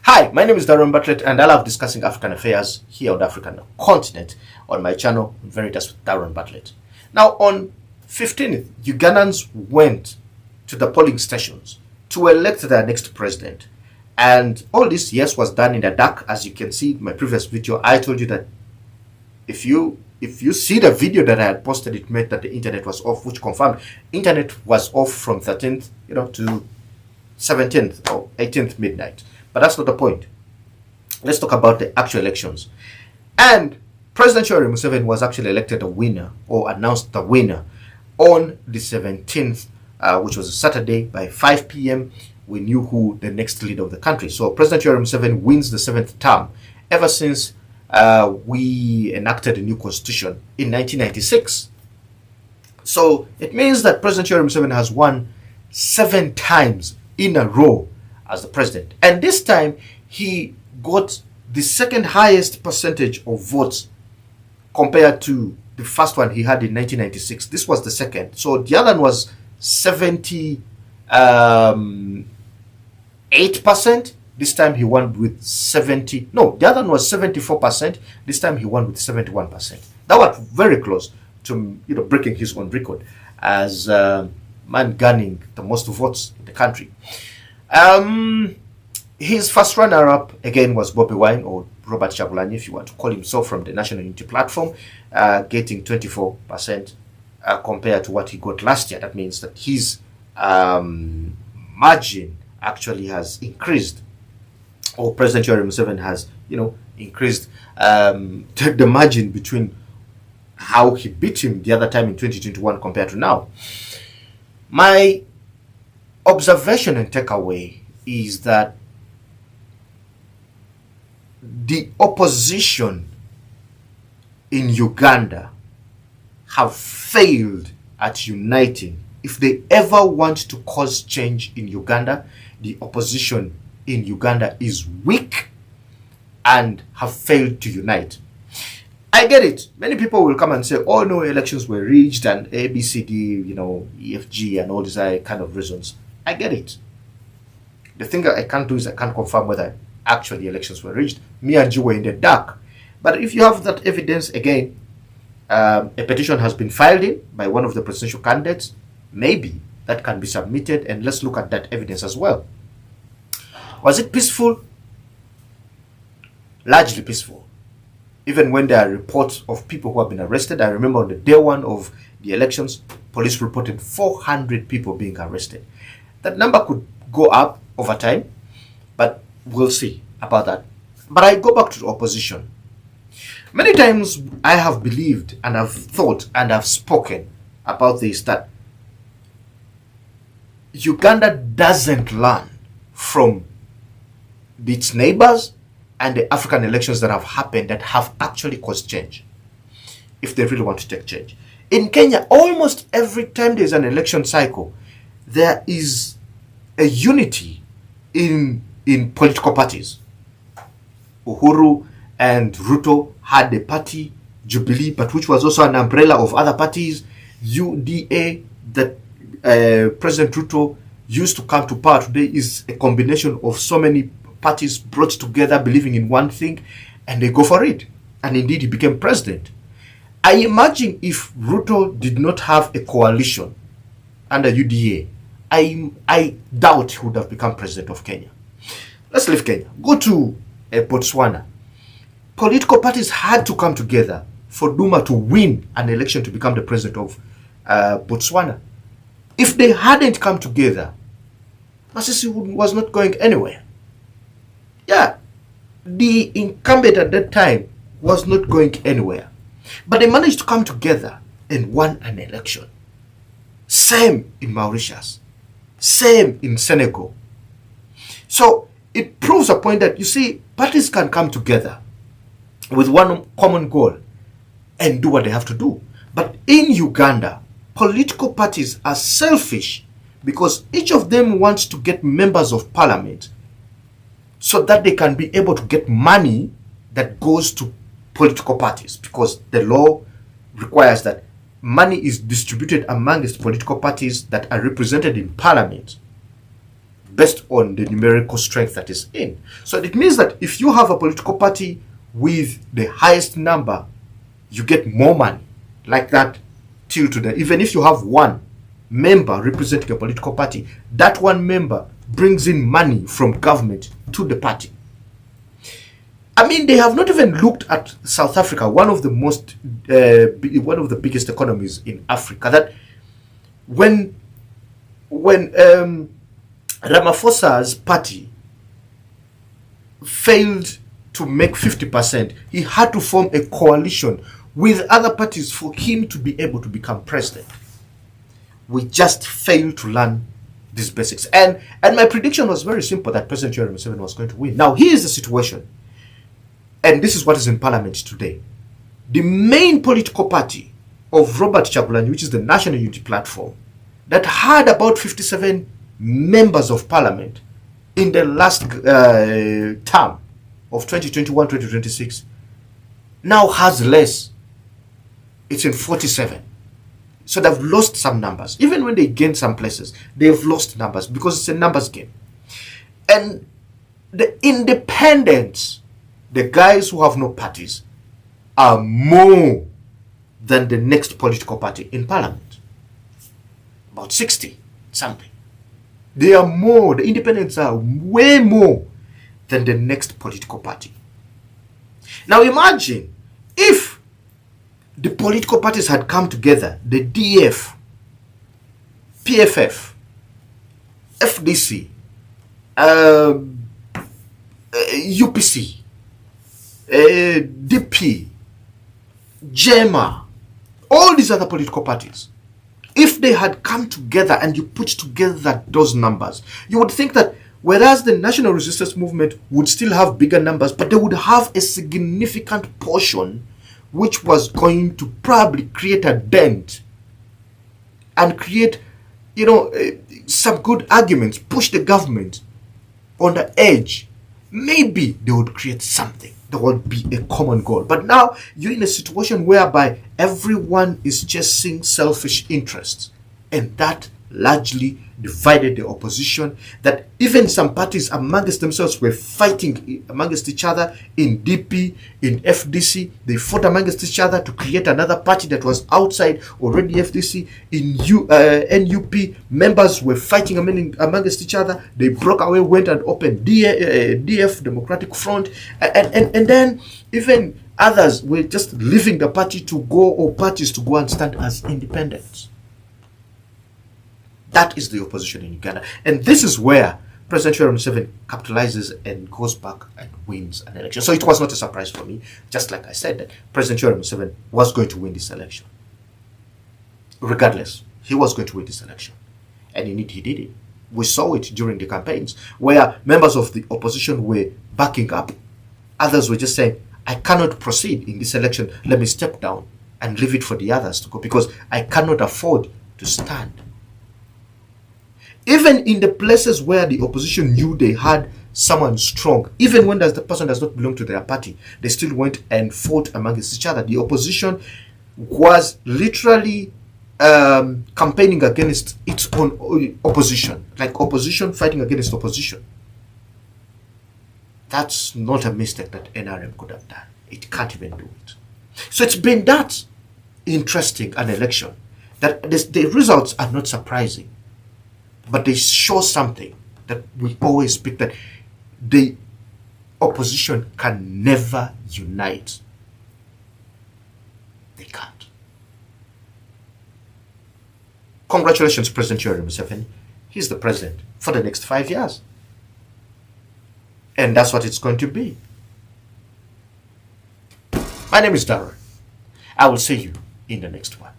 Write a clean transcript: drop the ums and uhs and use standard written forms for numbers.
Hi, my name is Darren Bartlett, and I love discussing African affairs here on the African continent on my channel, Veritas with Darren Bartlett. Now, on 15th, Ugandans went to the polling stations to elect their next president. And all this, yes, was done in the dark. As you can see in my previous video, I told you that if you see the video that I had posted, it meant that the internet was off, which confirmed internet was off from 13th, to 17th or 18th midnight. But that's not the point. Let's talk about the actual elections. And President Yoweri Museveni was actually elected a winner, or announced the winner, on the 17th, which was a Saturday, by 5 p.m. We knew who the next leader of the country. So President Yoweri Museveni wins the 7th term ever since we enacted a new constitution in 1996. So it means that President Yoweri Museveni has won 7 times in a row as the president. And this time, he got the second highest percentage of votes compared to the first one he had in 1996. This was the second. So the other one was 78%. This time he won with 70. No, the other one was 74%. This time he won with 71%. That was very close to breaking his own record as man gaining the most votes in the country. His first runner-up again was Bobby Wine, or Robert Chagulanyi, if you want to call him so, from the National Unity Platform, getting 24% compared to what he got last year. That means that his margin actually has increased, or President Yoweri Museveni has, increased the margin between how he beat him the other time in 2021 compared to now. My observation and takeaway is that the opposition in Uganda have failed at uniting. If they ever want to cause change in Uganda, the opposition in Uganda is weak and have failed to unite. I get it. Many people will come and say, oh no, elections were rigged and A, B, C, D, EFG and all these kind of reasons. I get it. The thing that I can't do is I can't confirm whether actually elections were rigged. Me and you were in the dark. But if you have that evidence, again, a petition has been filed in by one of the presidential candidates. Maybe that can be submitted, and let's look at that evidence as well. Was it peaceful? Largely peaceful. Even when there are reports of people who have been arrested. I remember on the day one of the elections, police reported 400 people being arrested. That number could go up over time, but we'll see about that. But I go back to the opposition. Many times I have believed and I've thought and I've spoken about this, that Uganda doesn't learn from its neighbors and the African elections that have happened that have actually caused change, if they really want to take change. In Kenya, almost every time there's an election cycle, there is a unity in political parties. Uhuru and Ruto had a party, Jubilee, but which was also an umbrella of other parties. UDA, that President Ruto used to come to power today, is a combination of so many parties brought together believing in one thing, and they go for it. And indeed, he became president. I imagine if Ruto did not have a coalition under UDA, I doubt he would have become president of Kenya. Let's leave Kenya. Go to Botswana. Political parties had to come together for Duma to win an election to become the president of Botswana. If they hadn't come together, Masisi was not going anywhere. Yeah, the incumbent at that time was not going anywhere. But they managed to come together and won an election. Same in Mauritius. Same in Senegal. So it proves a point that, you see, parties can come together with one common goal and do what they have to do. But in Uganda, political parties are selfish because each of them wants to get members of parliament so that they can be able to get money that goes to political parties, because the law requires that money is distributed among the political parties that are represented in parliament based on the numerical strength that is in. So it means that if you have a political party with the highest number, you get more money like that till today. Even if you have one member representing a political party, that one member brings in money from government to the party. I mean, they have not even looked at South Africa, one of the biggest economies in Africa, that when Ramaphosa's party failed to make 50%, he had to form a coalition with other parties for him to be able to become president. We just failed to learn these basics. And my prediction was very simple, that President Yoweri Museveni was going to win. Now, here's the situation. And this is what is in parliament today. The main political party of Robert Chagulanyi, which is the National Unity Platform, that had about 57 members of parliament in the last term of 2021-2026, now has less. It's in 47. So they've lost some numbers. Even when they gain some places, they've lost numbers because it's a numbers game. And the independents, the guys who have no parties, are more than the next political party in parliament. About 60 something. They are more, the independents are way more than the next political party. Now imagine if the political parties had come together, the DF, PFF, FDC, UPC, DP, JEMA, all these other political parties, if they had come together and you put together those numbers, you would think that whereas the national resistance movement would still have bigger numbers, but they would have a significant portion which was going to probably create a dent and create, some good arguments, push the government on the edge. Maybe they would create something. There would be a common goal. But now you're in a situation whereby everyone is chasing selfish interests. And that largely divided the opposition, that even some parties amongst themselves were fighting amongst each other. In DP, in FDC, they fought amongst each other to create another party that was outside already FDC. In NUP, members were fighting amongst each other. They broke away, went and opened DF, Democratic Front, and then even others were just leaving the party to go, or parties to go and stand as independents. That is the opposition in Uganda. And this is where President Yoweri Museveni capitalizes and goes back and wins an election. So it was not a surprise for me, just like I said, that President Yoweri Museveni was going to win this election. Regardless, he was going to win this election. And indeed he did it. We saw it during the campaigns, where members of the opposition were backing up. Others were just saying, I cannot proceed in this election. Let me step down and leave it for the others to go, because I cannot afford to stand. Even in the places where the opposition knew they had someone strong, even when the person does not belong to their party, they still went and fought amongst each other. The opposition was literally campaigning against its own opposition, like opposition fighting against opposition. That's not a mistake that NRM could have done. It can't even do it. So it's been that interesting an election that the results are not surprising. But they show something that we always speak, that the opposition can never unite. They can't. Congratulations, President Yoweri Museveni. He's the president for the next 5 years. And that's what it's going to be. My name is Darren. I will see you in the next one.